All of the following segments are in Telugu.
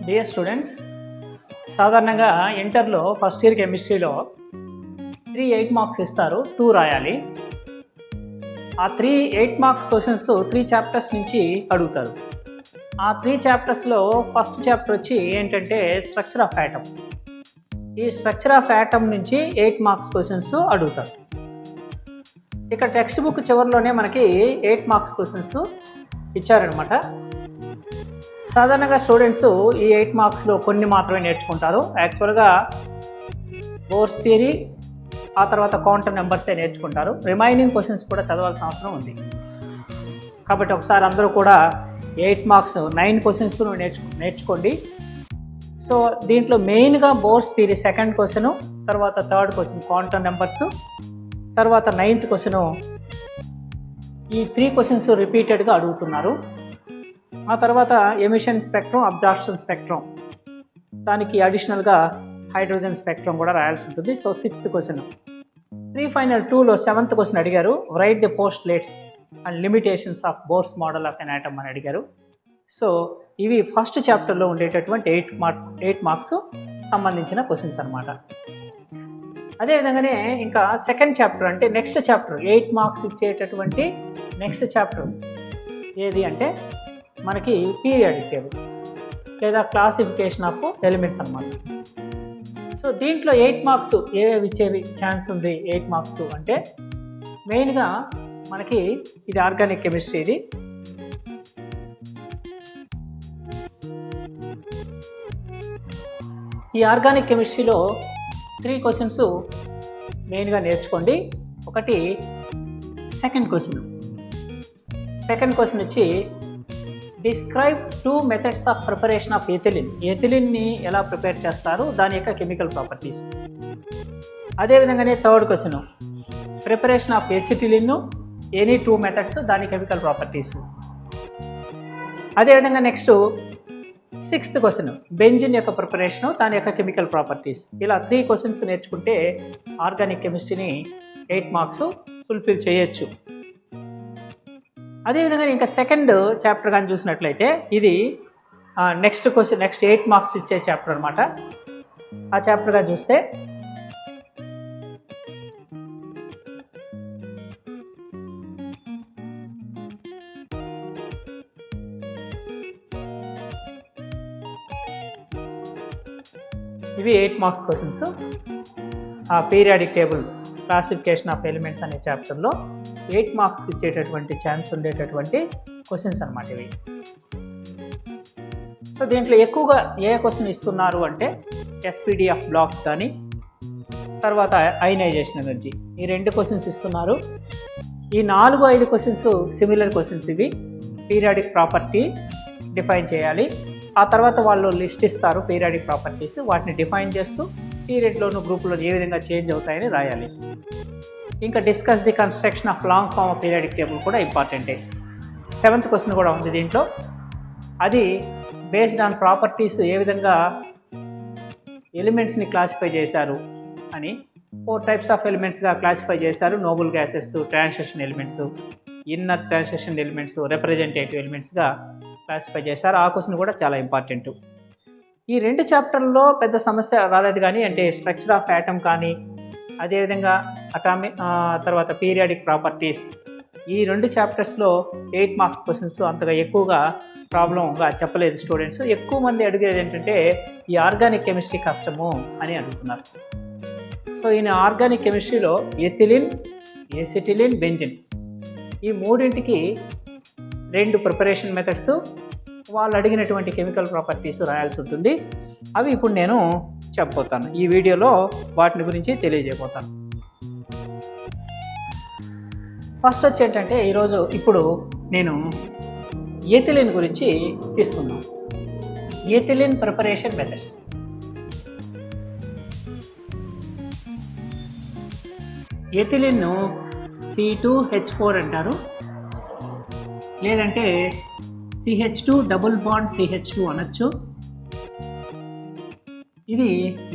డియర్ స్టూడెంట్స్, సాధారణంగా ఇంటర్లో ఫస్ట్ ఇయర్ కెమిస్ట్రీలో 8 మార్క్స్ ఇస్తారు, 2 రాయాలి. ఆ 8 మార్క్స్ క్వశ్చన్స్ 3 చాప్టర్స్ నుంచి అడుగుతారు. ఆ 3 చాప్టర్స్లో ఫస్ట్ చాప్టర్ వచ్చి ఏంటంటే స్ట్రక్చర్ ఆఫ్ యాటమ్. ఈ స్ట్రక్చర్ ఆఫ్ యాటమ్ నుంచి 8 మార్క్స్ క్వశ్చన్స్ అడుగుతారు. ఇక టెక్స్ట్ బుక్ చివరిలోనే మనకి 8 మార్క్స్ క్వశ్చన్స్ ఇచ్చారనమాట. సాధారణంగా స్టూడెంట్స్ ఈ 8 మార్క్స్లో కొన్ని మాత్రమే నేర్చుకుంటారు. యాక్చువల్గా బోర్స్ థియరీ, ఆ తర్వాత క్వాంటమ్ నెంబర్సే నేర్చుకుంటారు. రిమైనింగ్ క్వశ్చన్స్ కూడా చదవాల్సిన అవసరం ఉంది. కాబట్టి ఒకసారి అందరూ కూడా 8 మార్క్స్ 9 క్వశ్చన్స్ నేర్చుకోండి. సో దీంట్లో మెయిన్గా బోర్స్ థియరీ సెకండ్ క్వశ్చను, తర్వాత థర్డ్ క్వశ్చన్ క్వాంటమ్ నెంబర్స్, తర్వాత 9th క్వశ్చను. ఈ 3 క్వశ్చన్స్ రిపీటెడ్గా అడుగుతున్నారు. ఆ తర్వాత ఎమిషన్ స్పెక్ట్రమ్, అబ్జార్ప్షన్ స్పెక్ట్రమ్, దానికి అడిషనల్గా హైడ్రోజన్ స్పెక్ట్రమ్ కూడా రాయాల్సి ఉంటుంది. So 6th question. Pre final 2లో 7th క్వశ్చన్ అడిగారు, right the పోస్ట్లేట్స్ and limitations of bores model of N atom అని అడిగారు. సో ఇవి ఫస్ట్ చాప్టర్లో ఉండేటటువంటి 8 మార్క్స్ సంబంధించిన క్వశ్చన్స్ అనమాట. అదేవిధంగానే ఇంకా సెకండ్ చాప్టర్ అంటే నెక్స్ట్ చాప్టర్ 8 మార్క్స్ ఇచ్చేటటువంటి నెక్స్ట్ చాప్టర్ ఏది అంటే మనకి పీరియాడిక్ టేబుల్ లేదా క్లాసిఫికేషన్ ఆఫ్ ఎలిమెంట్స్ అన్నమాట. సో దీంట్లో 8 మార్క్స్ ఏవేవి ఇచ్చేవి ఛాన్స్ ఉంది 8 మార్క్స్ అంటే మెయిన్గా మనకి ఇది ఆర్గానిక్ కెమిస్ట్రీ. ఇది ఈ ఆర్గానిక్ కెమిస్ట్రీలో 3 క్వశ్చన్స్ మెయిన్గా నేర్చుకోండి. ఒకటి సెకండ్ క్వశ్చన్ వచ్చి describe 2 methods of preparation of ethylene. ఎథిలిన్ని ఎలా ప్రిపేర్ చేస్తారు, దాని యొక్క కెమికల్ ప్రాపర్టీస్. అదేవిధంగానే third question preparation of acetylene, any 2 methods, దాని కెమికల్ ప్రాపర్టీస్. అదేవిధంగా నెక్స్ట్ 6th క్వశ్చన్ బెంజిన్ యొక్క ప్రిపరేషను, దాని యొక్క కెమికల్ ప్రాపర్టీస్. ఇలా 3 క్వశ్చన్స్ నేర్చుకుంటే ఆర్గానిక్ కెమిస్ట్రీని 8 మార్క్స్ ఫుల్ఫిల్ చేయొచ్చు. అదేవిధంగా ఇంకా సెకండ్ చాప్టర్ కానీ చూసినట్లయితే ఇది నెక్స్ట్ 8 మార్క్స్ ఇచ్చే చాప్టర్ అనమాట. ఆ చాప్టర్గా చూస్తే ఇవి 8 మార్క్స్ క్వశ్చన్స్. ఆ periodic table, classification of elements అనే చాప్టర్లో 8 మార్క్స్ ఇచ్చేటటువంటి ఛాన్స్ ఉండేటటువంటి క్వశ్చన్స్ అనమాట ఇవి. సో దీంట్లో ఎక్కువగా ఏ క్వశ్చన్ ఇస్తున్నారు అంటే ఎస్పీడీ ఆఫ్ బ్లాక్స్ కానీ, తర్వాత అయనైజేషన్ ఎనర్జీ, ఈ 2 క్వశ్చన్స్ ఇస్తున్నారు. ఈ 4-5 క్వశ్చన్స్ సిమిలర్ క్వశ్చన్స్. ఇవి పీరియాడిక్ ప్రాపర్టీ డిఫైన్ చేయాలి. ఆ తర్వాత వాళ్ళు లిస్ట్ ఇస్తారు పీరియాడిక్ ప్రాపర్టీస్, వాటిని డిఫైన్ చేస్తూ పీరియడ్లోను గ్రూప్లో ఏ విధంగా చేంజ్ అవుతాయని రాయాలి. ఇంకా discuss the construction of long form of periodic table కూడా ఇంపార్టెంటే. 7th క్వశ్చన్ కూడా ఉంది దీంట్లో. అది బేస్డ్ ఆన్ ప్రాపర్టీస్ ఏ విధంగా ఎలిమెంట్స్ని క్లాసిఫై చేశారు అని 4 టైప్స్ ఆఫ్ ఎలిమెంట్స్గా క్లాసిఫై చేశారు. Noble gases, transition elements, inner transition elements, representative ఎలిమెంట్స్గా క్లాసిఫై చేశారు. ఆ క్వశ్చన్ కూడా చాలా ఇంపార్టెంట్. ఈ 2 చాప్టర్లో పెద్ద సమస్య రాలేదు కానీ, అంటే స్ట్రక్చర్ ఆఫ్ యాటమ్ కానీ, అదేవిధంగా అటామిక్, తర్వాత పీరియాడిక్ ప్రాపర్టీస్, ఈ 2 చాప్టర్స్లో 8 మార్క్స్ క్వశ్చన్స్ అంతగా ఎక్కువగా ప్రాబ్లంగా చెప్పలేదు స్టూడెంట్స్. ఎక్కువ మంది అడిగేది ఏంటంటే ఈ ఆర్గానిక్ కెమిస్ట్రీ కష్టము అని అడుగుతున్నారు. సో ఈ ఆర్గానిక్ కెమిస్ట్రీలో ఎథిలిన్, ఎసిటిలిన్, బెంజిన్, ఈ 3ంటికి 2 ప్రిపరేషన్ మెథడ్స్, వాళ్ళు అడిగినటువంటి కెమికల్ ప్రాపర్టీస్ రాయాల్సి ఉంటుంది. అవి ఇప్పుడు నేను చెప్పబోతాను. ఈ వీడియోలో వాటిని గురించి తెలియజేయబోతాను. ఫస్ట్ వచ్చి ఏంటంటే ఇప్పుడు నేను ఎథిలిన్ గురించి తీసుకున్నాను. Ethylene preparation methods. ఎథిలిన్ను C2H4 అంటారు, లేదంటే CH2 డబుల్ బాండ్ CH2 అనొచ్చు. ఇది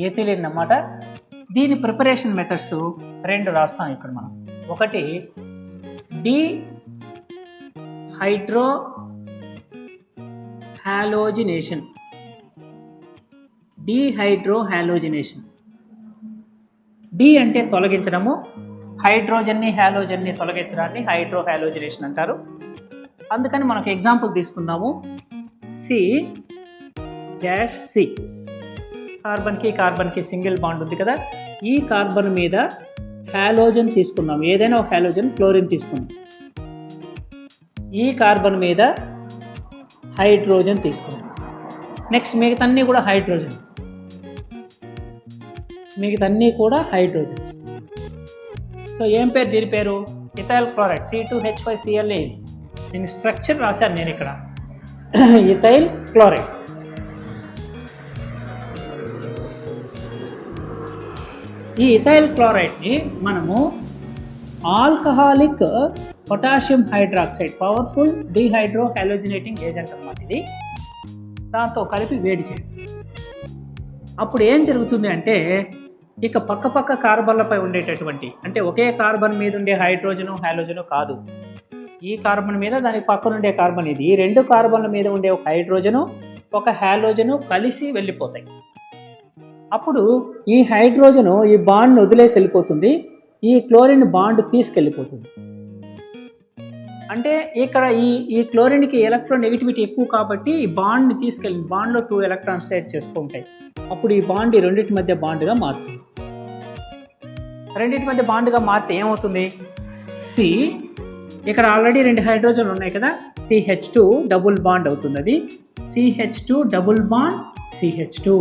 ఎథిలిన్ అన్నమాట. దీని ప్రిపరేషన్ మెథడ్స్ 2 రాస్తాం ఇక్కడ మనం. ఒకటి హైడ్రో హాలోజినేషన్, డీహైడ్రోహాలోజినేషన్. డి అంటే తొలగించడము, హైడ్రోజన్ని హ్యాలోజన్ని తొలగించడాన్ని హైడ్రోహాలోజినేషన్ అంటారు. అందుకని మనకు ఎగ్జాంపుల్ తీసుకుందాము. C-C కార్బన్కి సింగిల్ బాండ్ ఉంది కదా, ఈ కార్బన్ మీద హ్యాలోజన్ తీసుకుందాం. ఏదైనా ఒక హ్యాలోజన్, క్లోరిన్ తీసుకుందాం. ఈ కార్బన్ మీద హైడ్రోజన్ తీసుకుందాం. నెక్స్ట్ మిగతాన్నీ కూడా హైడ్రోజన్, మిగతాన్నీ కూడా హైడ్రోజన్స్. సో ఏం పేరు దీని పేరు? Ethyl chloride, C2H5Cl. దీని స్ట్రక్చర్ రాశాను నేను ఇక్కడ, ఇథైల్ క్లోరైడ్. ఈ ఇథైల్ క్లోరైడ్ని మనము alcoholic potassium hydroxide, powerful dehydrohalogenating agent అన్నమాట ఇది. దాంతో కలిపి వేడి చేయండి. అప్పుడు ఏం జరుగుతుంది అంటే, ఇక పక్క కార్బన్లపై ఉండేటటువంటి, అంటే ఒకే కార్బన్ మీద ఉండే హైడ్రోజను హ్యాలోజను కాదు, ఈ కార్బన్ మీద దానికి పక్కన ఉండే కార్బన్ ఇది, ఈ రెండు కార్బన్ల మీద ఉండే ఒక హైడ్రోజను ఒక హ్యాలోజను కలిసి వెళ్ళిపోతాయి. అప్పుడు ఈ హైడ్రోజను ఈ బాండ్ను వదిలేసి వెళ్ళిపోతుంది, ఈ క్లోరిన్ బాండ్ తీసుకెళ్ళిపోతుంది. అంటే ఇక్కడ ఈ క్లోరిన్కి ఎలక్ట్రోనెగటివిటీ ఎక్కువ కాబట్టి ఈ బాండ్ని తీసుకెళ్ళి, బాండ్లో 2 ఎలక్ట్రాన్స్ షేర్ చేసుకుంటాయి. అప్పుడు ఈ బాండ్ ఈ రెండింటి మధ్య బాండ్గా మారుతుంది. రెండింటి మధ్య బాండ్గా మారితే ఏమవుతుంది? సి, ఇక్కడ ఆల్రెడీ 2 హైడ్రోజన్లు ఉన్నాయి కదా, CH2 డబుల్ బాండ్ అవుతుంది. అది CH2 డబుల్ బాండ్ CH2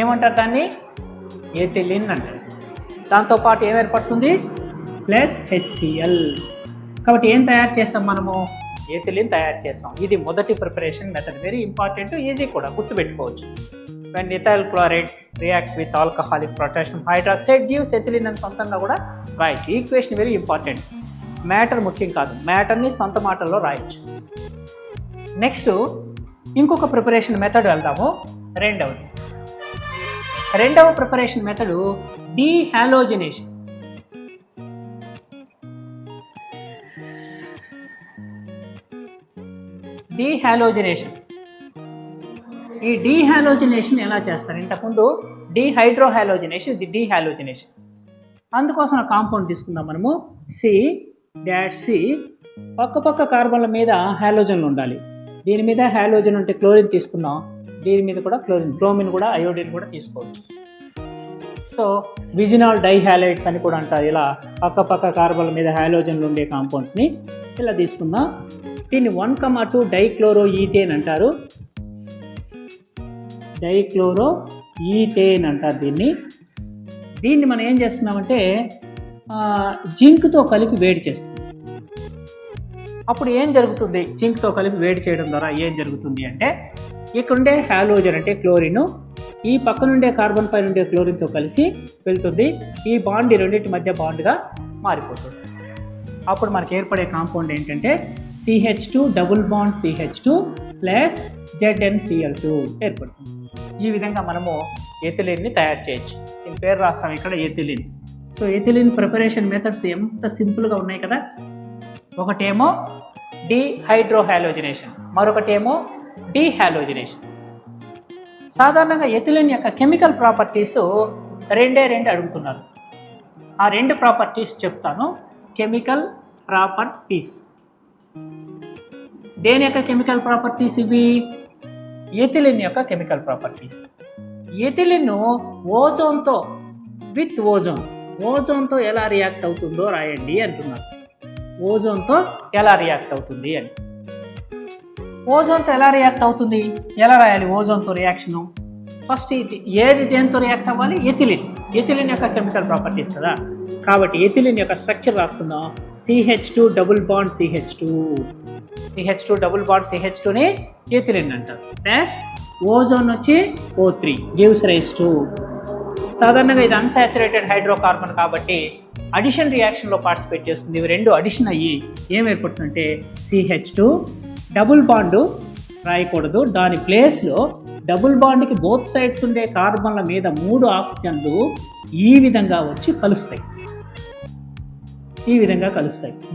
ఏమంటారు? దాన్ని ఎథిలిన్ అంటారు. దాంతోపాటు ఏం ఏర్పడుతుంది? Plus HCl. కాబట్టి ఏం తయారు చేసాం మనము? ఎథిలిన్ తయారు చేసాం. ఇది మొదటి preparation method. Very important, easy కూడా, గుర్తుపెట్టుకోవచ్చు. when ethyl chloride reacts with alcoholic potassium hydroxide gives ethylene అని సొంతంగా కూడా రాయొచ్చు. ఈక్వేషన్ వెరీ ఇంపార్టెంట్, మ్యాటర్ ముఖ్యం కాదు, మ్యాటర్ని సొంత మాటల్లో రాయొచ్చు. నెక్స్ట్ ఇంకొక ప్రిపరేషన్ మెథడ్ వెళ్దాము. రెండవ ప్రిపరేషన్ మెథడ్ డీహాలోజినేషన్. ఈ డీహాలోజినేషన్ ఎలా చేస్తారు? ఇంతకుముందు డీహైడ్రోహాలోజినేషన్, ఇది డీహాలోజినేషన్. అందుకోసం కాంపౌండ్ తీసుకుందాం మనము. C-C పక్క కార్బన్ల మీద హ్యాలోజన్లు ఉండాలి. దీని మీద హ్యాలోజన్ ఉంటే క్లోరిన్ తీసుకున్నాం, దీని మీద కూడా క్లోరిన్, బ్రోమిన్ కూడా, అయోడిన్ కూడా తీసుకోవచ్చు. సో విజినాల్ డైహాలైడ్స్ అని కూడా అంటారు. ఇలా పక్క కార్బన్ల మీద హ్యాలోజన్లు ఉండే కాంపౌండ్స్ని ఇలా తీసుకుందాం. దీన్ని 1,2 డైక్లోరో ఈథేన్ అంటారు. డైక్లోరో ఈథేన్ అంటారు దీన్ని మనం ఏం చేస్తున్నామంటే జింక్తో కలిపి వేడి చేస్తుంది. అప్పుడు ఏం జరుగుతుంది? జింక్తో కలిపి వేడి చేయడం ద్వారా ఏం జరుగుతుంది అంటే, ఇక్కడుండే హ్యాలోజన్ అంటే క్లోరిన్ ఈ పక్కనుండే కార్బన్ పైన ఉండే క్లోరిన్తో కలిసి వెళ్తుంది. ఈ బాండ్ ఈ రెండింటి మధ్య బాండ్గా మారిపోతుంది. అప్పుడు మనకి ఏర్పడే కాంపౌండ్ ఏంటంటే CH2 double bond CH2 plus ZnCl2 ఏర్పడుతుంది. ఈ విధంగా మనము ఎథిలిన్ని తయారు చేయొచ్చు. దీని పేరు రాస్తాం ఇక్కడ, ethylene. So ethylene preparation methods ఎంత సింపుల్గా ఉన్నాయి కదా. ఒకటేమో డీహైడ్రోహాలోజినేషన్, మరొకటేమో డీహాలోజినేషన్. సాధారణంగా ఎథిలిన్ యొక్క కెమికల్ ప్రాపర్టీస్ రెండే అడుగుతున్నారు. ఆ 2 ప్రాపర్టీస్ చెప్తాను. Chemical properties. దేని యొక్క కెమికల్ ప్రాపర్టీస్ ఇవి? ఎథిలిన్ యొక్క కెమికల్ ప్రాపర్టీస్. ఎథిలిన్ ఓజోన్తో, విత్ ఓజోన్తో ఎలా రియాక్ట్ అవుతుందో రాయండి అంటున్నారు. ఓజోన్తో ఎలా రియాక్ట్ అవుతుంది అని. ఓజోన్తో ఎలా రియాక్ట్ అవుతుంది, ఎలా రాయాలి ఓజోన్తో రియాక్షను? ఫస్ట్ ఏది దేంతో రియాక్ట్ అవ్వాలి? ఎథిలిన్ యొక్క కెమికల్ ప్రాపర్టీస్ కదా. కాబట్టి ఎథిలిన్ యొక్క స్ట్రక్చర్ రాసుకుందాం. CH2 double bond CH2 double bond CH2ని ఎథిలిన్ అంటారు. ప్లస్ ఓజోన్ వచ్చి O3 గివ్స్ రైజ్ టు. సాధారణంగా ఇది అన్సాచురేటెడ్ హైడ్రోకార్బన్ కాబట్టి అడిషన్ రియాక్షన్లో పార్టిసిపేట్ చేస్తుంది. ఇవి 2 అడిషన్ అయ్యి ఏం ఏర్పడుతుందంటే CH2 డబుల్ బాండ్ రాయకూడదు, దాని ప్లేస్లో డబుల్ బాండ్కి బోత్ సైడ్స్ ఉండే కార్బన్ల మీద 3 ఆక్సిజన్లు ఈ విధంగా వచ్చి కలుస్తాయి.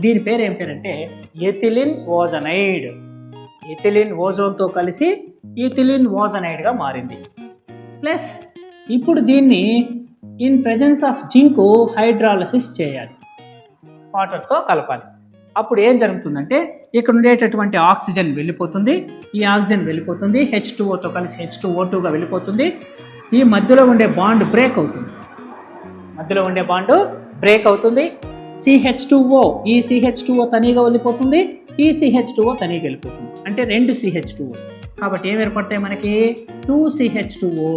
దీని పేరు ఏం పేరంటే ఎథిలిన్ ఓజనైడ్. ఎథిలిన్ ఓజోన్తో కలిసి ఎథిలిన్ ఓజనైడ్గా మారింది. ప్లస్ ఇప్పుడు దీన్ని in presence of zinc hydrolysis చేయాలి, వాటర్తో కలపాలి. అప్పుడు ఏం జరుగుతుందంటే ఇక్కడ ఉండేటటువంటి ఆక్సిజన్ వెళ్ళిపోతుంది, ఈ ఆక్సిజన్ వెళ్ళిపోతుంది, H2O కలిసి H2O2గా వెళ్ళిపోతుంది. ఈ మధ్యలో ఉండే బాండ్ బ్రేక్ అవుతుంది, CH2O ఈ CH2O తనీగా వెళ్ళిపోతుంది, ఈ CH2O తనీగా వెళ్ళిపోతుంది, అంటే 2 CH2O. కాబట్టి ఏం ఏర్పడతాయి మనకి 2 CH2O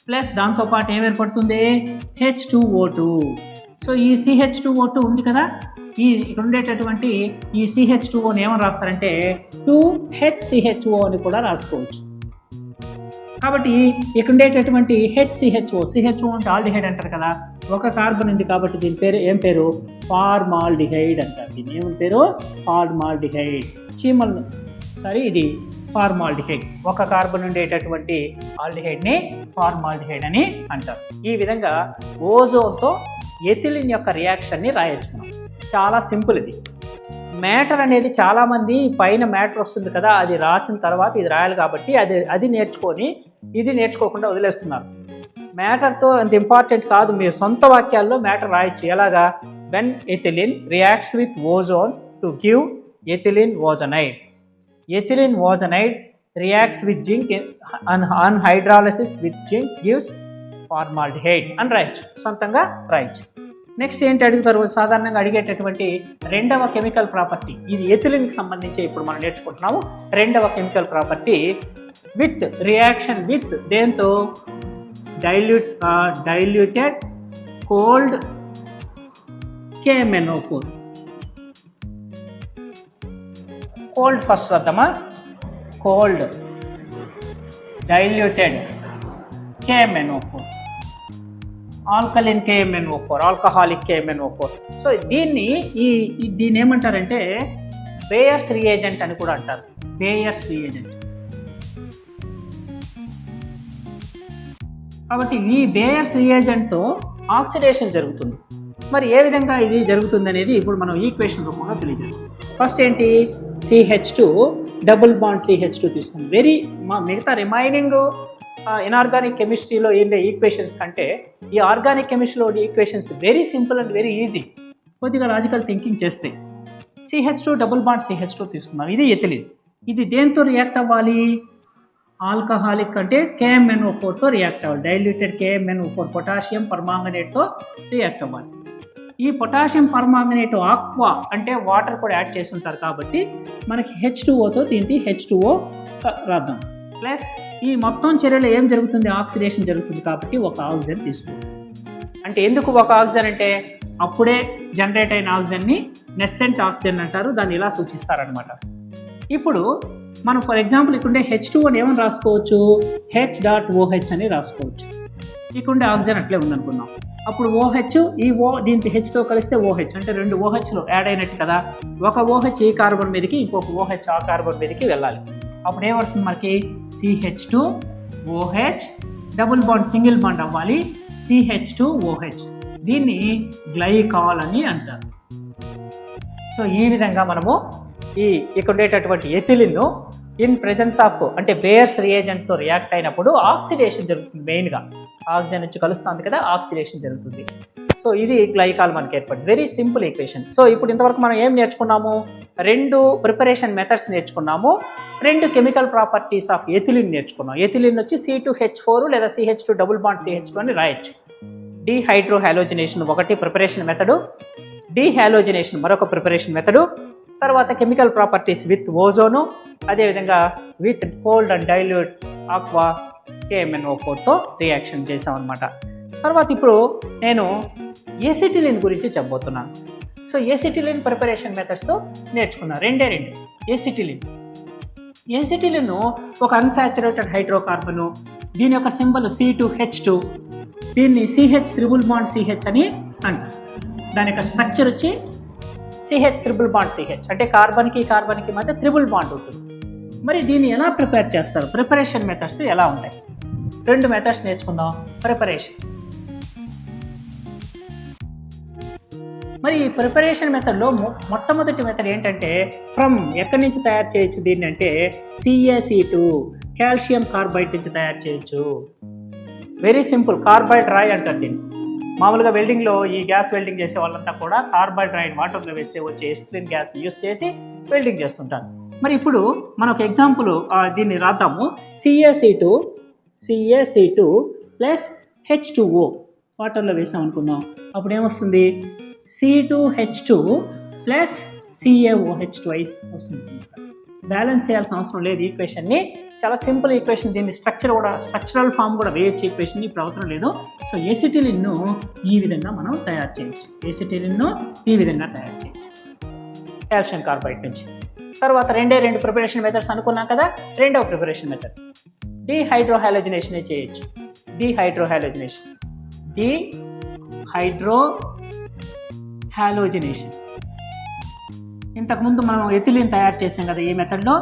ప్లస్ దాంతోపాటు ఏం ఏర్పడుతుంది H2O2. సో ఈ CH2O2 ఉంది కదా, ఇక్కడ ఉండేటటువంటి ఈ CH2Oని ఏమని రాస్తారంటే 2HCHO అని కూడా రాసుకోవచ్చు. కాబట్టి ఇక్కడ ఉండేటటువంటి HCHO అంటే ఆల్డిహైడ్ అంటారు కదా, ఒక కార్బన్ ఉంది కాబట్టి దీని పేరు ఏం పేరు ఫార్మాల్డిహైడ్ అంటారు. దీని ఏం పేరు ఫార్మాల్డిహైడ్. ఇది ఫార్మాల్డిహైడ్. ఒక కార్బన్ ఉండేటటువంటి ఆల్డిహైడ్ని ఫార్మాల్డిహైడ్ అని అంటారు. ఈ విధంగా ఓజోన్తో ఎథిలిన్ యొక్క రియాక్షన్ని రాయొచ్చు మనం. చాలా సింపుల్ ఇది. మ్యాటర్ అనేది చాలామంది పైన మ్యాటర్ వస్తుంది కదా, అది రాసిన తర్వాత ఇది రాయాలి కాబట్టి అది నేర్చుకొని ఇది నేర్చుకోకుండా వదిలేస్తున్నారు. మ్యాటర్తో అంత ఇంపార్టెంట్ కాదు, మీరు సొంత వాక్యాల్లో మ్యాటర్ రాయొచ్చు. ఎలాగా when ethylene reacts with ozone to give ethylene ozonide. Ethylene ozonide reacts with zinc on hydrolysis with zinc gives formaldehyde అని రాయొచ్చు, సొంతంగా రాయొచ్చు. నెక్స్ట్ ఏంటి అడుగుతారు, సాధారణంగా అడిగేటటువంటి రెండవ కెమికల్ ప్రాపర్టీ, ఇది ఎథిలిన్కి సంబంధించి ఇప్పుడు మనం నేర్చుకుంటున్నాము. రెండవ chemical property with reaction with దేంతో diluted cold KMnO4. Cold first వద్దామా, cold diluted KMnO4, alkaline KMnO4, alcoholic KMnO4. So దీన్ని ఏమంటారంటే బేయర్స్ రియేజెంట్ అని కూడా అంటారు. Baeyer's reagent. కాబట్టి ఈ బేయర్స్ రియేజెంట్తో ఆక్సిడేషన్ జరుగుతుంది. మరి ఏ విధంగా ఇది జరుగుతుంది అనేది ఇప్పుడు మనం ఈక్వేషన్ రూపంలో తెలియజేస్తాం. ఫస్ట్ ఏంటి CH2 డబుల్ బాండ్ CH2 తీసుకుంది. మిగతా రిమైనింగ్ ఇన్ఆర్గానిక్ కెమిస్ట్రీలో ఉండే ఈక్వేషన్స్ కంటే ఈ ఆర్గానిక్ కెమిస్ట్రీలో ఉండే equations very simple and very easy. కొద్దిగా లాజికల్ థింకింగ్ చేస్తే CH2 డబుల్ బాండ్ CH2 తీసుకున్నాం. ఇది ఎథిలిన్. ఇది దేంతో రియాక్ట్ అవ్వాలి, ఆల్కహాలిక్ అంటే KMnO4తో రియాక్ట్ అవ్వాలి. డైల్యూటెడ్ KMnO4 పొటాషియం పర్మాంగనేట్తో రియాక్ట్ అవ్వాలి. ఈ పొటాషియం పర్మాంగనేట్ ఆక్వా అంటే వాటర్ కూడా యాడ్ చేసి ఉంటారు కాబట్టి మనకి H2Oతో దీనికి H2O రాద్దాం. ప్లస్ ఈ మొత్తం చర్యలో ఏం జరుగుతుంది, ఆక్సిడేషన్ జరుగుతుంది కాబట్టి ఒక ఆక్సిజన్ తీసుకుంటాం. అంటే ఎందుకు ఒక ఆక్సిజన్ అంటే అప్పుడే జనరేట్ అయిన ఆక్సిజన్ని నెస్సెంట్ ఆక్సిజన్ అంటారు, దాన్ని ఇలా సూచిస్తారనమాట. ఇప్పుడు మనం ఫర్ ఎగ్జాంపుల్ ఇక్కడే H2Oని ఏమని రాసుకోవచ్చు, H.OH అని రాసుకోవచ్చు. ఇక్కడే ఆక్సిజన్ అట్లే ఉందనుకున్నాం. అప్పుడు OH ఈ దీనికి Hతో కలిస్తే OH అంటే 2 OHలు యాడ్ అయినట్టు కదా. ఒక OH ఈ కార్బన్ మీదకి, ఇంకొక OH ఆ కార్బన్ మీదకి వెళ్ళాలి. అప్పుడు ఏమవుతుంది మనకి CH2OH double bond single bond అవ్వాలి, CH2OH. దీన్ని గ్లైకాల్ అని అంటారు. సో ఈ విధంగా మనము ఇక్కడ ఉండేటటువంటి ఎథిలిన్ను ఇన్ ప్రెజెన్స్ ఆఫ్ అంటే బేయర్స్ రియేజెంట్తో రియాక్ట్ అయినప్పుడు ఆక్సిడేషన్ జరుగుతుంది. మెయిన్గా ఆక్సిజన్ వచ్చి కలుస్తుంది కదా, ఆక్సిడేషన్ జరుగుతుంది. సో ఇది గ్లైకాల్ మనకి ఏర్పడింది. Very simple equation. సో ఇప్పుడు ఇంతవరకు మనం ఏం నేర్చుకున్నాము, 2 ప్రిపరేషన్ మెథడ్స్ నేర్చుకున్నాము, 2 కెమికల్ ప్రాపర్టీస్ ఆఫ్ ఎథిలిన్ నేర్చుకున్నాం. ఎథిలిన్ వచ్చి C2H4 లేదా CH2 డబుల్ బాండ్ CH2 అని రాయొచ్చు. డీహైడ్రోహాలోజినేషన్ ఒకటి ప్రిపరేషన్ మెథడు, డీహాలోజినేషన్ మరొక ప్రిపరేషన్ మెథడు. తర్వాత కెమికల్ ప్రాపర్టీస్ విత్ ఓజోను, అదేవిధంగా with cold and dilute aqua KMnO4తో రియాక్షన్ చేసామన్నమాట. తర్వాత ఇప్పుడు నేను ఎసిటిలిన్ గురించి చెప్పబోతున్నాను. సో ఎసిటిలిన్ ప్రిపరేషన్ మెథడ్స్తో నేర్చుకున్నాను. 2 ఎసిటిలిన్ ఒక అన్సాచురేటెడ్ హైడ్రోకార్బను, దీని యొక్క సింబల్ C2H2, దీన్ని CH ట్రిపుల్ బాండ్ CH అని అంటారు. దాని యొక్క స్ట్రక్చర్ వచ్చి CH ట్రిపుల్ బాండ్ CH అంటే కార్బన్కి మధ్య ట్రిపుల్ బాండ్ ఉంటుంది. మరి దీన్ని ఎలా ప్రిపేర్ చేస్తారు, ప్రిపరేషన్ మెథడ్స్ ఎలా ఉంటాయి? 2 మెథడ్స్ నేర్చుకుందాం. ప్రిపరేషన్. మరి ఈ ప్రిపరేషన్ మెథడ్లో మొట్టమొదటి మెథడ్ ఏంటంటే ఫ్రమ్ ఎక్కడి నుంచి తయారు చేయొచ్చు దీన్ని అంటే CaC2 కాల్షియం కార్బైడ్ నుంచి తయారు చేయొచ్చు. వెరీ సింపుల్, కార్బైడ్ రాయ్ అంటారు దీన్ని. మామూలుగా వెల్డింగ్లో ఈ గ్యాస్ వెల్డింగ్ చేసే వాళ్ళంతా కూడా కార్బైడ్ రాయిని వాటర్లో వేస్తే వచ్చే ఎస్క్లిన్ గ్యాస్ యూస్ చేసి వెల్డింగ్ చేస్తుంటారు. మరి ఇప్పుడు మనం ఒక ఎగ్జాంపుల్ దీన్ని రాద్దాము. CaC2 ప్లస్ H2O వాటర్లో వేసాం అనుకుందాం. అప్పుడు ఏమొస్తుంది? C2H2 ప్లస్ CaOH ట్వైస్ వస్తుంది. బ్యాలెన్స్ చేయాల్సిన అవసరం లేదు ఈక్వేషన్ని. చాలా సింపుల్ ఈక్వేషన్. దీన్ని స్ట్రక్చరల్ ఫామ్ కూడా వేయొచ్చు ఈక్వేషన్, ఇప్పుడు అవసరం లేదు. సో ఎసిటిలిన్ను ఈ విధంగా మనం తయారు చేయొచ్చు. కాల్షియం కార్బైడ్ నుంచి. తర్వాత రెండు ప్రిపరేషన్ మెథడ్స్ అనుకున్నాం కదా. రెండవ ప్రిపరేషన్ మెథడ్ డీహైడ్రోహాలోజినేషన్ చేయొచ్చు. డీహైడ్రోహాలోజినేషన్ ఇంతకుముందు మనం ఎథిలిన్ తయారు చేసాం కదా ఈ మెథడ్లో.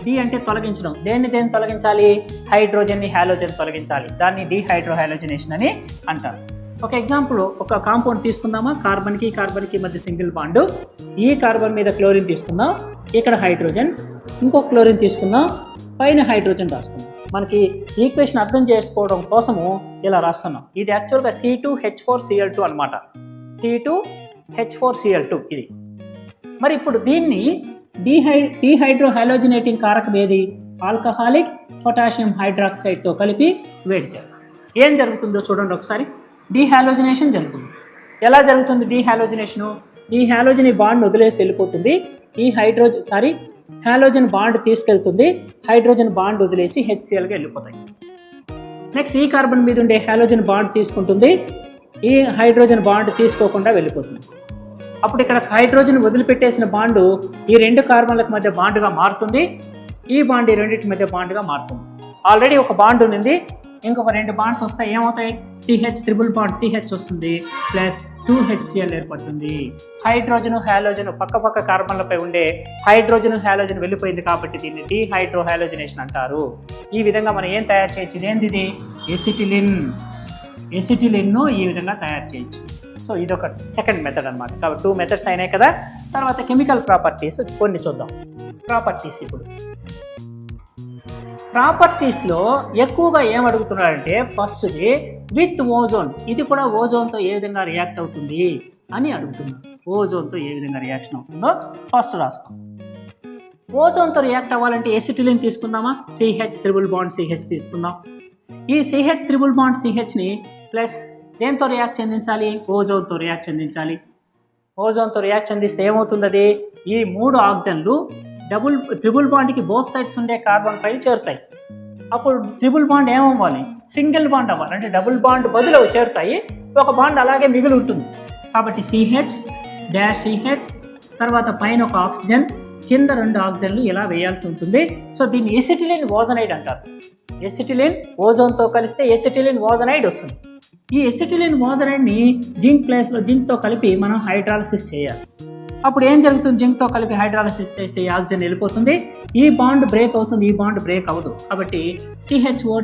డి అంటే తొలగించడం. దేన్ని తొలగించాలి? హైడ్రోజన్ని హ్యాలోజన్ తొలగించాలి. దాన్ని డీహైడ్రోహాలోజినేషన్ అని అంటారు. ఒక ఎగ్జాంపుల్, ఒక కాంపౌండ్ తీసుకుందామా. కార్బన్కి మధ్య సింగిల్ బాండ్. ఈ కార్బన్ మీద క్లోరిన్ తీసుకుందాం, ఇక్కడ హైడ్రోజన్. ఇంకో క్లోరిన్ తీసుకుందాం, పైన హైడ్రోజన్ రాసుకుందాం. మనకి ఈక్వేషన్ అర్థం చేసుకోవడం కోసము ఇలా రాస్తున్నాం. ఇది యాక్చువల్గా C2H4Cl2 అనమాట. C2H4Cl2 ఇది. మరి ఇప్పుడు దీన్ని డీహైడ్రోహాలోజినేటింగ్ కారకం ఏది? ఆల్కహాలిక్ పొటాషియం హైడ్రాక్సైడ్తో కలిపి వేడి చేయాలి. ఏం జరుగుతుందో చూడండి ఒకసారి. డీహాలోజినేషన్ జరుగుతుంది. ఎలా జరుగుతుంది డీహాలోజినేషను? ఈ హాలోజన్ బాండ్ వదిలేసి వెళ్ళిపోతుంది. హాలోజన్ బాండ్ తీసుకెళ్తుంది, హైడ్రోజన్ బాండ్ వదిలేసి HClగా వెళ్ళిపోతాయి. నెక్స్ట్ ఈ కార్బన్ మీద ఉండే హాలోజన్ బాండ్ తీసుకుంటుంది, ఈ హైడ్రోజన్ బాండ్ తీసుకోకుండా వెళ్ళిపోతుంది. అప్పుడు ఇక్కడ హైడ్రోజన్ వదిలిపెట్టేసిన బాండు ఈ రెండు కార్బన్లకు మధ్య బాండ్గా మారుతుంది. ఈ బాండ్ ఈ రెండింటి మధ్య బాండ్గా మారుతుంది. ఆల్రెడీ ఒక బాండ్ ఉంది, ఇంకొక రెండు బాండ్స్ వస్తాయి. ఏమవుతాయి? CH ట్రిపుల్ బాండ్ CH వస్తుంది, ప్లస్ 2HCl ఏర్పడుతుంది. హైడ్రోజన్ హ్యాలోజన్ పక్క కార్బన్లపై ఉండే హైడ్రోజన్ హ్యాలోజన్ వెళ్ళిపోయింది కాబట్టి దీన్ని డీహైడ్రోహాలోజినేషన్ అంటారు. ఈ విధంగా మనం ఏం తయారు చేయొచ్చు? ఇదేంది? ఇది ఎసిటిలిన్ను ఈ విధంగా తయారు చేయొచ్చు. సో ఇదొక సెకండ్ మెథడ్ అనమాట. కాబట్టి 2 మెథడ్స్ అయినాయి కదా. తర్వాత కెమికల్ ప్రాపర్టీస్ కొన్ని చూద్దాం. ఇప్పుడు ప్రాపర్టీస్లో ఎక్కువగా ఏం అడుగుతున్నారంటే ఫస్ట్ది విత్ ఓజోన్. ఇది కూడా ఓజోన్తో ఏ విధంగా రియాక్ట్ అవుతుంది అని అడుగుతున్నారు. ఓజోన్తో ఏ విధంగా రియాక్షన్ అవుతుందో ఫస్ట్ రాసుకో. ఓజోన్తో రియాక్ట్ అవ్వాలంటే ఎసిటిలిన్ తీసుకుందామా. CH ట్రిపుల్ బాండ్ CH తీసుకుందాం. ఈ CH ట్రిపుల్ బాండ్ CHని ప్లస్ దేంతో రియాక్ట్ చెందించాలి? ఓజోన్తో రియాక్ట్ చెందించాలి. ఓజోన్తో రియాక్ట్ చెందిస్తే ఏమవుతుంది? అది ఈ 3 ఆక్సిజన్లు ట్రిపుల్ బాండ్కి బోత్ సైడ్స్ ఉండే కార్బన్ పైన చేరుతాయి. అప్పుడు ట్రిపుల్ బాండ్ ఏమవ్వాలి? సింగిల్ బాండ్ అవ్వాలి. అంటే డబుల్ బాండ్ బదులు చేరుతాయి, ఒక బాండ్ అలాగే మిగిలి ఉంటుంది. కాబట్టి CH-CH తర్వాత పైన ఒక ఆక్సిజన్, కింద 2 ఆక్సిజన్లు ఇలా వేయాల్సి ఉంటుంది. సో దీన్ని ఎసిటిలిన్ ఓజనైడ్ అంటారు. ఎసిటిలిన్ ఓజోన్తో కలిస్తే ఎసిటిలిన్ ఓజనైడ్ వస్తుంది. ఈ ఎసిటిలిన్ ఓజనైడ్ని జింక్తో కలిపి మనం హైడ్రాలసిస్ చేయాలి. అప్పుడు ఏం జరుగుతుంది? జింక్తో కలిపి హైడ్రాలసిస్ చేసి ఆక్సిజన్ వెళ్ళిపోతుంది, ఈ బాండ్ బ్రేక్ అవుతుంది, ఈ బాండ్ బ్రేక్ అవ్వదు. కాబట్టి CHO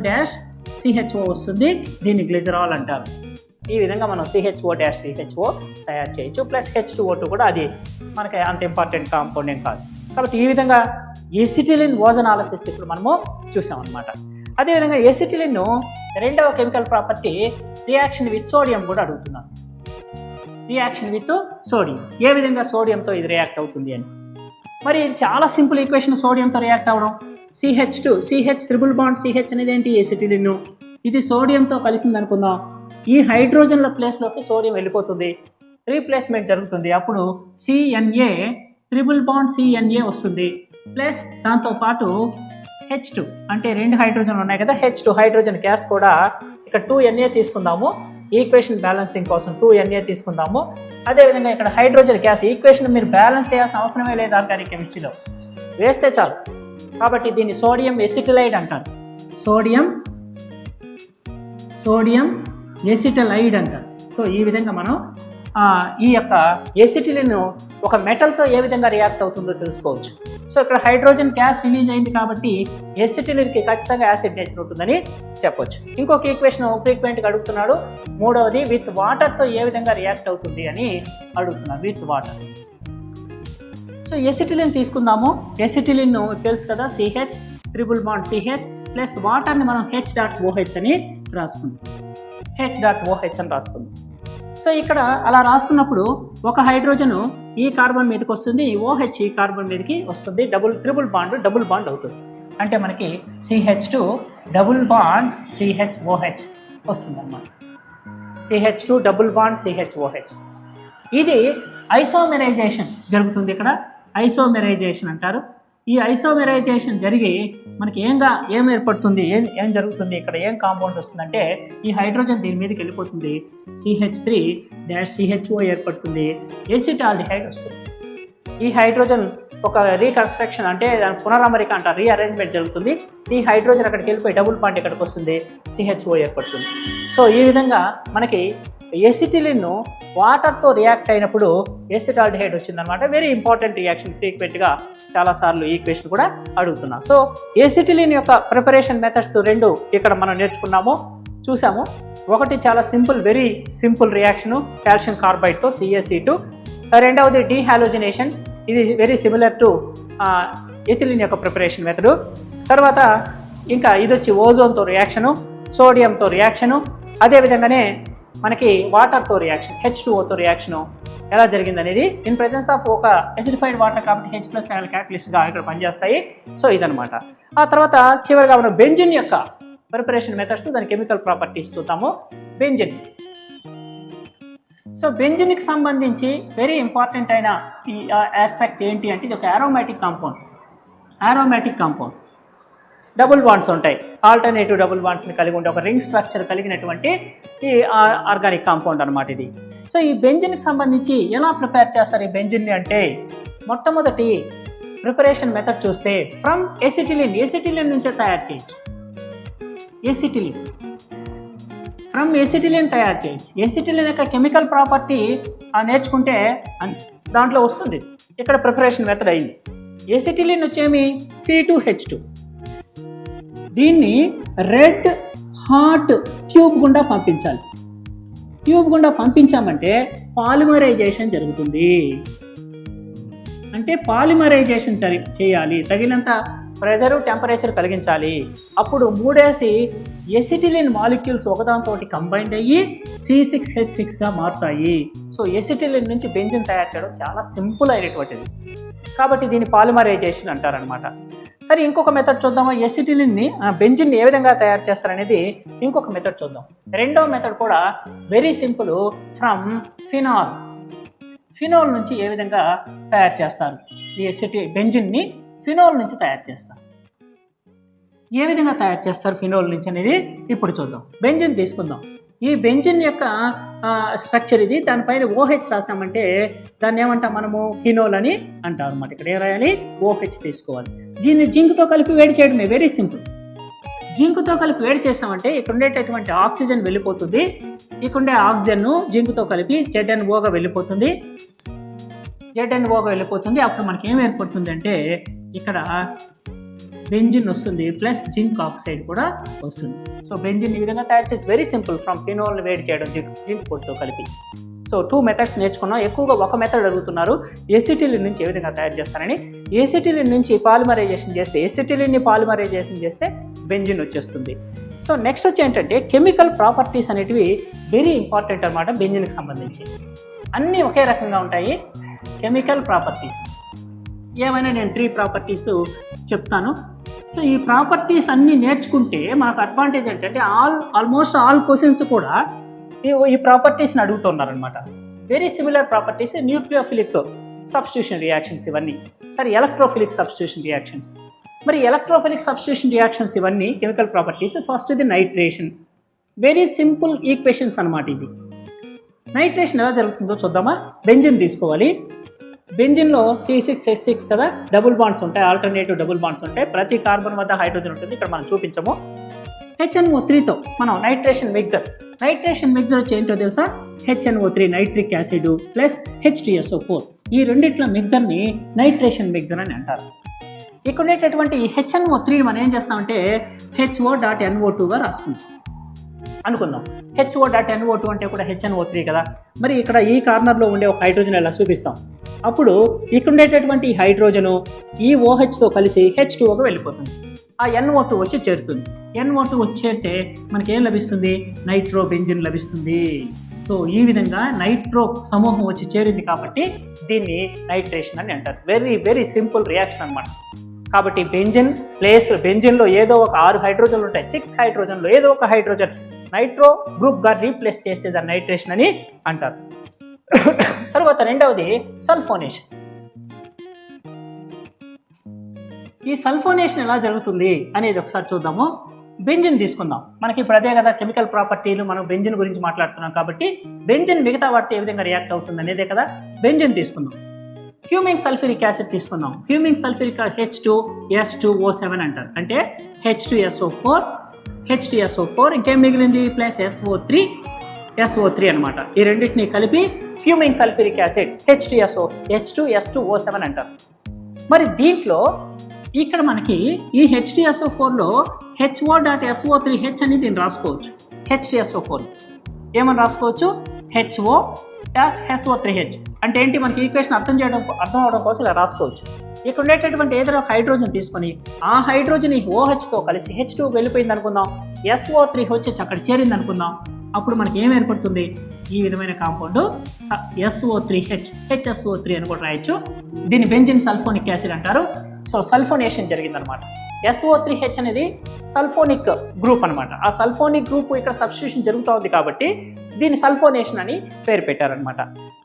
వస్తుంది. దీన్ని గ్లిజరాల్ అంటారు. ఈ విధంగా మనం CHO తయారు చేయొచ్చు. ప్లస్ H2O2 కూడా అది మనకి అంత ఇంపార్టెంట్ కాంపౌండ్ ఏం కాదు. కాబట్టి ఈ విధంగా ఎసిటిలిన్ ఓజనాలసిస్ ఇప్పుడు మనము చూసామన్నమాట. అదేవిధంగా ఎసిటిలిన్ రెండవ chemical property reaction with sodium కూడా అడుగుతున్నారు. రియాక్షన్ విత్ సోడియం, ఏ విధంగా సోడియంతో ఇది రియాక్ట్ అవుతుంది అని. మరి ఇది చాలా సింపుల్ ఈక్వేషన్. సోడియంతో రియాక్ట్ అవ్వడం CH ట్రిపుల్ బాండ్ CH అనేది ఏంటి? ఎసిటిలిన్. ఇది సోడియంతో కలిసింది అనుకుందాం. ఈ హైడ్రోజన్ల ప్లేస్లోకి సోడియం వెళ్ళిపోతుంది, రీప్లేస్మెంట్ జరుగుతుంది. అప్పుడు CNA ట్రిపుల్ బాండ్ CNA వస్తుంది. ప్లస్ దాంతోపాటు H2 అంటే 2 హైడ్రోజన్లు ఉన్నాయి కదా, H2 హైడ్రోజన్ గ్యాస్ కూడా ఇక్కడ 2Na తీసుకుందాము. ఈక్వేషన్ బ్యాలెన్సింగ్ కోసం 2Na తీసుకుందాము. అదేవిధంగా ఇక్కడ హైడ్రోజన్ గ్యాస్ ఈక్వేషన్ మీరు బ్యాలెన్స్ చేయాల్సిన అవసరమే లేదు ఆర్గానిక్ కెమిస్ట్రీలో, వేస్తే చాలు. కాబట్టి దీన్ని సోడియం ఎసిటిలైడ్ అంటారు. సోడియం ఎసిటలైడ్ అంటారు. సో ఈ విధంగా మనం ఈ యొక్క ఎసిటిలిన్ ఒక మెటల్తో ఏ విధంగా రియాక్ట్ అవుతుందో తెలుసుకోవచ్చు. సో ఇక్కడ హైడ్రోజన్ గ్యాస్ రిలీజ్ అయింది కాబట్టి ఎసిటిలిన్కి ఖచ్చితంగా యాసిడ్ నేచర్ ఉంటుందని చెప్పొచ్చు. ఇంకొక ఈక్వేషన్ ఫ్రీక్వెంట్గా అడుగుతున్నాడు. మూడవది విత్ వాటర్తో ఏ విధంగా రియాక్ట్ అవుతుంది అని అడుగుతున్నారు. With water. సో ఎసిటిలిన్ తీసుకుందాము. ఎసిటిలిన్ తెలుసు కదా, CH triple bond CH plus వాటర్ని మనం H.OH అని రాసుకుందాం. H.OH అని రాసుకుందాం. సో ఇక్కడ అలా రాసుకున్నప్పుడు ఒక హైడ్రోజన్ ఈ కార్బన్ మీదకి వస్తుంది, ఈ OH ఈ కార్బన్ మీదకి వస్తుంది, ట్రిపుల్ బాండ్ అవుతుంది. అంటే మనకి CH2 డబుల్ బాండ్ CHOH వస్తుంది అన్నమాట. CH2 double bond CHOH. ఇది ఐసోమెరైజేషన్ జరుగుతుంది. ఇక్కడ ఐసోమెరైజేషన్ అంటారు. ఈ ఐసోమెరైజేషన్ జరిగి మనకి ఏం ఏర్పడుతుంది, ఏం జరుగుతుంది, ఇక్కడ ఏం కాంపౌండ్ వస్తుందంటే ఈ హైడ్రోజన్ దీని మీదకి వెళ్ళిపోతుంది, CH3-CHO ఏర్పడుతుంది, ఎసిటాల్డిహైడ్ వస్తుంది. ఈ హైడ్రోజన్ ఒక రీకన్స్ట్రక్షన్ అంటే దాని పునరమరిక అంటారు, రీఅరేంజ్మెంట్ జరుగుతుంది. ఈ హైడ్రోజన్ అక్కడికి వెళ్ళిపోయి డబుల్ బాండ్ ఇక్కడికి వస్తుంది, CHO ఏర్పడుతుంది. సో ఈ విధంగా మనకి ఎసిటిలిన్ వాటర్తో రియాక్ట్ అయినప్పుడు ఎసిటాల్డిహైడ్ వచ్చిందనమాట. వెరీ ఇంపార్టెంట్ రియాక్షన్, ఫ్రీక్వెంట్గా చాలాసార్లు ఈ క్వశ్చన్ కూడా అడుగుతున్నాం. సో ఎసిటిలిన్ యొక్క ప్రిపరేషన్ మెథడ్స్ 2 ఇక్కడ మనం నేర్చుకున్నాము, చూసాము. ఒకటి చాలా వెరీ సింపుల్ రియాక్షను కాల్షియం కార్బైడ్తో CaC2. రెండవది డీహాలోజినేషన్, ఇది వెరీ సిమిలర్ టు ఎథిలిన్ యొక్క ప్రిపరేషన్ మెథడు. తర్వాత ఇంకా ఇది వచ్చి ఓజోన్తో రియాక్షను, సోడియంతో రియాక్షను, అదేవిధంగానే మనకి వాటర్తో రియాక్షన్ H2Oతో రియాక్షను ఎలా జరిగింది అనేది ఇన్ ప్రెజెన్స్ ఆఫ్ ఒక ఎసిడిఫైడ్ వాటర్ కాబట్టి H+ క్యాటలిస్ట్గా ఇక్కడ పనిచేస్తాయి. సో ఇదనమాట. ఆ తర్వాత చివరిగా మనం బెంజిన్ యొక్క ప్రిపరేషన్ మెథడ్స్, దాని కెమికల్ ప్రాపర్టీస్ చూద్దాము. బెంజిన్. సో బెంజిన్కి సంబంధించి వెరీ ఇంపార్టెంట్ అయిన ఈ ఆస్పెక్ట్ ఏంటి అంటే ఇది ఒక ఆరోమాటిక్ కాంపౌండ్. డబుల్ బాండ్స్ ఉంటాయి, ఆల్టర్నేటివ్ డబుల్ బాండ్స్ని కలిగి ఉండే ఒక రింగ్ స్ట్రక్చర్ కలిగినటువంటి ఈ ఆర్గానిక్ కాంపౌండ్ అనమాట ఇది. సో ఈ బెంజిన్కి సంబంధించి ఎలా ప్రిపేర్ చేస్తారు ఈ బెంజిన్ని అంటే మొట్టమొదటి ప్రిపరేషన్ మెథడ్ చూస్తే ఫ్రమ్ ఎసిటిలిన్ నుంచే తయారు చేయొచ్చు. ఎసిటిలిన్ తయారు చేయొచ్చు. ఎసిటిలిన్ యొక్క కెమికల్ ప్రాపర్టీ నేర్చుకుంటే దాంట్లో వస్తుంది. ఇక్కడ ప్రిపరేషన్ మెథడ్ అయింది. ఎసిటిలిన్ వచ్చేమి C2H2. దీన్ని రెడ్ హాట్ ట్యూబ్ గుండా పంపించామంటే పాలిమరైజేషన్ జరుగుతుంది. అంటే పాలిమరైజేషన్ చేయాలి, తగినంత ప్రెజరు టెంపరేచర్ కలిగించాలి. అప్పుడు 3 ఎసిటిలిన్ మాలిక్యూల్స్ ఒకదాంతో కంబైండ్ అయ్యి C6H6గా మారుతాయి. సో ఎసిటిలిన్ నుంచి బెంజిన్ తయారు చేయడం చాలా సింపుల్ అయినటువంటిది కాబట్టి దీన్ని పాలిమరైజేషన్ అంటారనమాట. సరే ఇంకొక మెథడ్ చూద్దామా. బెంజిన్ని ఏ విధంగా తయారు చేస్తారనేది ఇంకొక మెథడ్ చూద్దాం. రెండో మెథడ్ కూడా వెరీ సింపుల్. ఫ్రమ్ ఫినోల్ నుంచి ఏ విధంగా తయారు చేస్తారు ఈ బెంజిన్ని ఫినోల్ నుంచి తయారు చేస్తారు. ఏ విధంగా తయారు చేస్తారు ఫినోల్ నుంచి అనేది ఇప్పుడు చూద్దాం. బెంజిన్ తీసుకుందాం. ఈ బెంజిన్ యొక్క స్ట్రక్చర్ ఇది. దానిపైన OH రాసామంటే దాన్ని ఏమంటాం మనము ఫినోల్ అని అంటాం అనమాట. ఇక్కడ ఏ రాయాలి, OH తీసుకోవాలి. దీన్ని జింక్తో కలిపి వేడి చేయడమే, వెరీ సింపుల్. జింక్తో కలిపి వేడి చేసామంటే ఇక్కడ ఉండేటటువంటి ఆక్సిజన్ వెళ్ళిపోతుంది. ఇక్కడ ఉండే ఆక్సిజన్ జింక్తో కలిపి ZnOగా వెళ్ళిపోతుంది. అప్పుడు మనకి ఏం ఏర్పడుతుంది అంటే ఇక్కడ బెంజిన్ వస్తుంది, ప్లస్ జింక్ ఆక్సైడ్ కూడా వస్తుంది. సో బెంజిన్ ఈ విధంగా తయారు చేసి వెరీ సింపుల్. ఫ్రమ్ ఫినోల్ని వేడి చేయడం జింక్ పొడితో కలిపి. సో 2 మెథడ్స్ నేర్చుకున్నాం. ఎక్కువగా ఒక మెథడ్ అడుగుతున్నారు, ఎసిటిలిన్ నుంచి ఏ విధంగా తయారు చేస్తారని. ఎసిటిలిన్ నుంచి పాలిమరైజేషన్ చేస్తే బెంజిన్ వచ్చేస్తుంది. సో నెక్స్ట్ వచ్చి ఏంటంటే కెమికల్ ప్రాపర్టీస్ అనేటివి వెరీ ఇంపార్టెంట్ అనమాట. బెంజిన్కి సంబంధించి అన్నీ ఒకే రకంగా ఉంటాయి. కెమికల్ ప్రాపర్టీస్ ఏమైనా నేను 3 ప్రాపర్టీస్ చెప్తాను. సో ఈ ప్రాపర్టీస్ అన్నీ నేర్చుకుంటే మనకు అడ్వాంటేజ్ ఏంటంటే ఆల్మోస్ట్ ఆల్ క్వశ్చన్స్ కూడా ఈ ప్రాపర్టీస్ని అడుగుతున్నారనమాట. Very similar properties. Nucleophilic substitution reactions ఇవన్నీ. సరే ఎలక్ట్రోఫిలిక్ సబ్స్టిట్యూషన్ రియాక్షన్స్. మరి ఎలక్ట్రోఫిలిక్ సబ్స్టిట్యూషన్ రియాక్షన్స్ ఇవన్నీ కెమికల్ ప్రాపర్టీస్. ఫస్ట్ ఇది నైట్రేషన్. వెరీ సింపుల్ ఈక్వేషన్స్ అనమాట ఇది. నైట్రేషన్ ఎలా జరుగుతుందో చూద్దామా. బెంజిన్ తీసుకోవాలి. బెంజిన్లో C6H6 కదా, డబుల్ బాండ్స్ ఉంటాయి, ఆల్టర్నేటివ్ డబుల్ బాండ్స్ ఉంటాయి. ప్రతి కార్బన్ వద్ద హైడ్రోజన్ ఉంటుంది. ఇక్కడ మనం చూపించము. HNO3తో మనం నైట్రేషన్ మిక్సర్ వచ్చి ఏంటో తెలుసా, HNO3 nitric acid plus H2SO4 ఈ రెండిట్ల మిక్సర్ని నైట్రేషన్ మిక్సర్ అని అంటారు. ఇక్కడ ఉండేటటువంటి ఈ HNO3 మనం ఏం చేస్తామంటే HO.NO2గా రాసుకుంటాం అనుకుందాం. HO.NO2 అంటే కూడా HNO3 కదా. మరి ఇక్కడ ఈ కార్నర్లో ఉండే ఒక హైడ్రోజన్ ఎలా చూపిస్తాం. అప్పుడు ఇక్కడ ఉండేటటువంటి హైడ్రోజను ఈ OHతో కలిసి H2Oగా వెళ్ళిపోతుంది. ఆ NO2 వచ్చి చేరుతుంది. NO2 వచ్చేస్తే మనకి ఏం లభిస్తుంది? నైట్రో బెంజిన్ లభిస్తుంది. సో ఈ విధంగా నైట్రో సమూహం వచ్చి చేరింది కాబట్టి దీన్ని నైట్రేషన్ అని అంటారు. వెరీ వెరీ సింపుల్ రియాక్షన్ అనమాట. కాబట్టి బెంజిన్లో ఏదో ఒక 6 హైడ్రోజన్లు ఉంటాయి. 6 హైడ్రోజన్లో ఏదో ఒక హైడ్రోజన్ నైట్రో గ్రూప్గా రీప్లేస్ చేస్తే దాన్ని నైట్రేషన్ అని అంటారు. తర్వాత రెండవది సల్ఫోనేషన్. ఈ సల్ఫోనేషన్ ఎలా జరుగుతుంది అనేది ఒకసారి చూద్దాము. బెంజిన్ తీసుకుందాం. మనకి ఇప్పుడు అదే కదా కెమికల్ ప్రాపర్టీలు, మనం బెంజిన్ గురించి మాట్లాడుతున్నాం కాబట్టి బెంజిన్ మిగతా వాటితో ఏ విధంగా రియాక్ట్ అవుతుంది అనేదే కదా. బెంజిన్ తీసుకుందాం. ఫ్యూమింగ్ సల్ఫ్యూరిక్ యాసిడ్ తీసుకుందాం. ఫ్యూమింగ్ సల్ఫ్యూరిక్ H2S2O7 అంటారు. అంటే H2SO4 ఇంకేం మిగిలింది ప్లస్ SO3 అనమాట. ఈ రెండింటిని కలిపి ఫ్యూమింగ్ సల్ఫ్యూరిక్ యాసిడ్ H2S2O7 అంటారు. మరి దీంట్లో ఇక్కడ మనకి ఈ H2SO4లో HO.SO3H అని దీన్ని రాసుకోవచ్చు. H2SO4 ఏమని రాసుకోవచ్చు? HO.SO3H అంటే ఏంటి? మనకి ఈక్వేషన్ అర్థం అవడం కోసం ఇలా రాసుకోవచ్చు. ఇక్కడ ఉండేటటువంటి ఏదైనా ఒక హైడ్రోజన్ తీసుకొని ఆ హైడ్రోజన్ ఈ OHతో కలిసి H2 వెళ్ళిపోయింది అనుకుందాం, SO3 వచ్చి అక్కడ చేరింది అనుకుందాం. అప్పుడు మనకి ఏం ఏర్పడుతుంది? ఈ విధమైన కాంపౌండ్ SO3H, HSO3 అని కూడా రాయొచ్చు. దీన్ని బెంజిన్ సల్ఫోనిక్ యాసిడ్ అంటారు. సో సల్ఫోనేషన్ జరిగిందనమాట. SO3H అనేది సల్ఫోనిక్ గ్రూప్ అనమాట. ఆ సల్ఫోనిక్ గ్రూప్ ఇక్కడ సబ్స్టిట్యూషన్ జరుగుతూ ఉంది కాబట్టి దీన్ని సల్ఫోనేషన్ అని పేరు పెట్టారనమాట.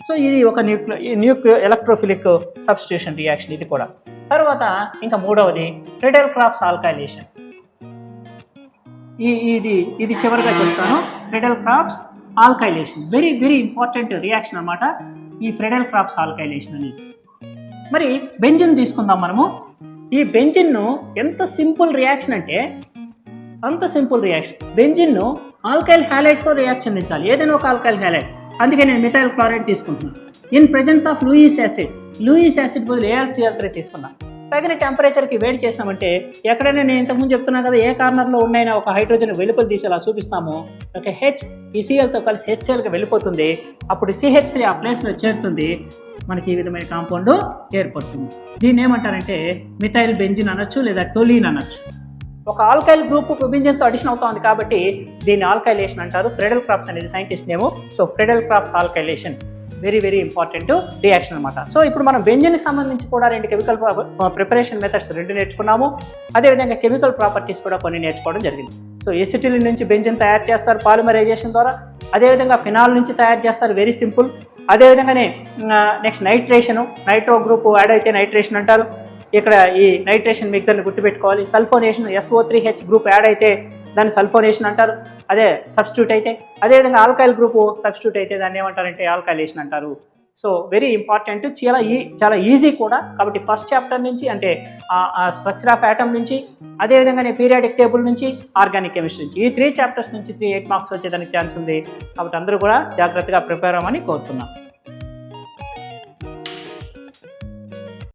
సో ఇది ఒక న్యూక్లియో ఎలక్ట్రోఫిలిక్ సబ్స్టిట్యూషన్ రియాక్షన్ ఇది కూడా. తర్వాత ఇంకా మూడవది ఫ్రెడెల్ క్రాఫ్ట్స్ ఆల్కైలేషన్. ఇది చివరిగా చెప్తాను. Friedel Crafts alkylation very very important reaction అనమాట ఈ ఫ్రెడెల్ క్రాఫ్ట్స్ ఆల్కైలేషన్ అనేది. మరి బెంజిన్ తీసుకుందాం మనము. ఈ బెంజిన్ను ఎంత సింపుల్ రియాక్షన్ అంటే అంత సింపుల్ రియాక్షన్. బెంజిన్ను ఆల్కైల్ హ్యాలైడ్తో రియాక్ట్ చెందించాలి, ఏదైనా ఒక ఆల్కైల్ హ్యాలైడ్. అందుకే నేను మిథైల్ క్లోరైడ్ తీసుకుంటున్నాను. In presence of Lewis acid బదులు AlCl3 తీసుకున్నాను. తగిన టెంపరేచర్కి వేడి చేసామంటే ఎక్కడైనా నేను ఇంతకుముందు చెప్తున్నా కదా, ఏ కార్నర్లో ఉన్నాయినా ఒక హైడ్రోజన్ వెలుపల తీసేలా చూపిస్తాము. ఓకే, ఈ Clతో కలిసి HClకి వెళ్ళిపోతుంది. అప్పుడు CH3 ఆ ప్లేస్లో చేరుతుంది. మనకి ఈ విధమైన కాంపౌండ్ ఏర్పడుతుంది. దీన్ని ఏమంటారంటే మిథైల్ బెంజిన్ అనొచ్చు, లేదా టోలీన్ అనొచ్చు. ఒక ఆల్కైల్ గ్రూప్ బెంజిన్తో అడిషన్ అవుతా ఉంది కాబట్టి దీన్ని ఆల్కైలేషన్ అంటారు. ఫ్రెడెల్ క్రాఫ్ట్స్ అనేది scientist name. So Friedel Crafts alkylation very very important reaction అనమాట. సో ఇప్పుడు మనం బెంజిన్కి సంబంధించి కూడా 2 కెమికల్ ప్రిపరేషన్ మెథడ్స్ 2 నేర్చుకున్నాము. అదేవిధంగా కెమికల్ ప్రాపర్టీస్ కూడా కొన్ని నేర్చుకోవడం జరిగింది. సో ఎసిటిలిన్ నుంచి బెంజిన్ తయారు చేస్తారు పాలిమరైజేషన్ ద్వారా. అదేవిధంగా ఫినాల్ నుంచి తయారు చేస్తారు, వెరీ సింపుల్. అదేవిధంగానే నెక్స్ట్ నైట్రో గ్రూప్ యాడ్ అయితే నైట్రేషన్ అంటారు. ఇక్కడ ఈ నైట్రేషన్ మిక్సర్ని గుర్తుపెట్టుకోవాలి. సల్ఫోనేషన్ SO3H గ్రూప్ యాడ్ అయితే దాన్ని సల్ఫోనేషన్ అంటారు, అదే సబ్స్టిట్యూట్ అయితే. అదేవిధంగా ఆల్కైల్ గ్రూప్ సబ్స్టిట్యూట్ అయితే దాన్ని ఏమంటారంటే ఆల్కైలేషన్ అంటారు. సో వెరీ ఇంపార్టెంట్, చాలా ఈజీ కూడా. కాబట్టి ఫస్ట్ చాప్టర్ నుంచి అంటే స్ట్రక్చర్ ఆఫ్ ఆటమ్ నుంచి, అదేవిధంగానే పీరియాడిక్ టేబుల్ నుంచి, ఆర్గానిక్ కెమిస్ట్రీ నుంచి, ఈ 3 చాప్టర్స్ నుంచి 8 మార్క్స్ వచ్చేదానికి ఛాన్స్ ఉంది. కాబట్టి అందరూ కూడా జాగ్రత్తగా ప్రిపేర్ అవ్వమని కోరుతున్నాను.